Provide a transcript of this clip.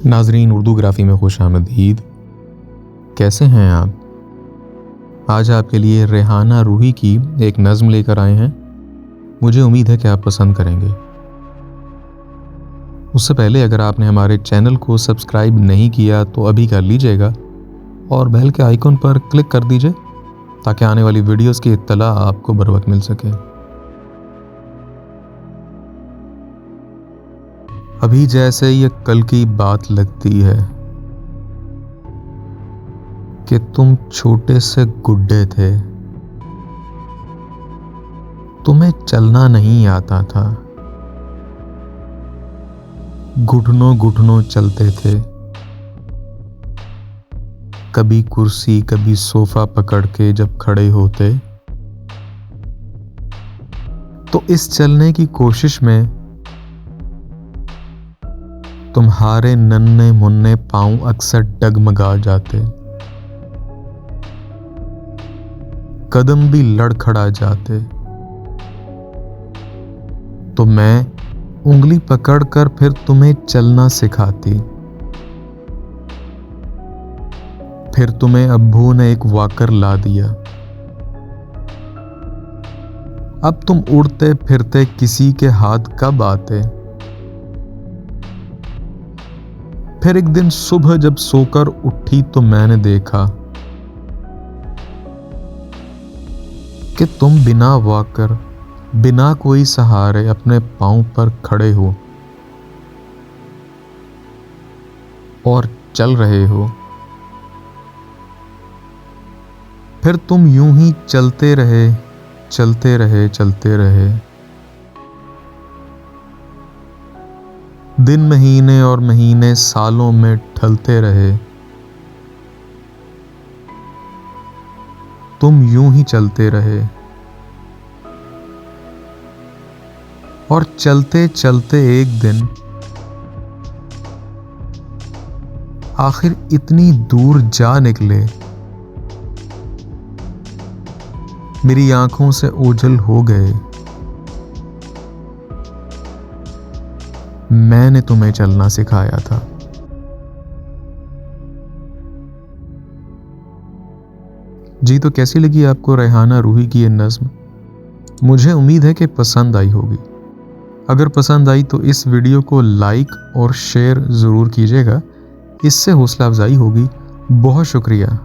नाजरीन, उर्दूग्राफी में खुशामदीद। कैसे हैं आप? आज आपके लिए रेहाना रूही की एक नज़्म लेकर आए हैं। मुझे उम्मीद है कि आप पसंद करेंगे। उससे पहले अगर आपने हमारे चैनल को सब्सक्राइब नहीं किया तो अभी कर लीजिएगा और बेल के आइकन पर क्लिक कर दीजिए ताकि आने वाली वीडियोस की इत्तला आपको बर वक्त मिल सके। अभी जैसे ये कल की बात लगती है कि तुम छोटे से गुड्डे थे, तुम्हें चलना नहीं आता था, घुटनों घुटनों चलते थे, कभी कुर्सी कभी सोफा पकड़ के जब खड़े होते तो इस चलने की कोशिश में तुम्हारे नन्हे मुन्ने पांव अक्सर डगमगा जाते, कदम भी लड़खड़ा जाते। तो मैं उंगली पकड़कर फिर तुम्हें चलना सिखाती, फिर तुम्हें अब्बू ने एक वॉकर ला दिया। अब तुम उड़ते फिरते किसी के हाथ कब आते। फिर एक दिन सुबह जब सोकर उठी तो मैंने देखा कि तुम बिना वॉकर, बिना कोई सहारे अपने पांव पर खड़े हो और चल रहे हो। फिर तुम यूं ही चलते रहे, चलते रहे, चलते रहे। दिन महीने और महीने सालों में ढलते रहे। तुम यूं ही चलते रहे और चलते चलते एक दिन आखिर इतनी दूर जा निकले, मेरी आंखों से ओझल हो गए। मैंने तुम्हें चलना सिखाया था। जी, तो कैसी लगी आपको रेहाना रूही की ये नज़्म? मुझे उम्मीद है कि पसंद आई होगी। अगर पसंद आई तो इस वीडियो को लाइक और शेयर ज़रूर कीजिएगा, इससे हौसला अफजाई होगी। बहुत शुक्रिया।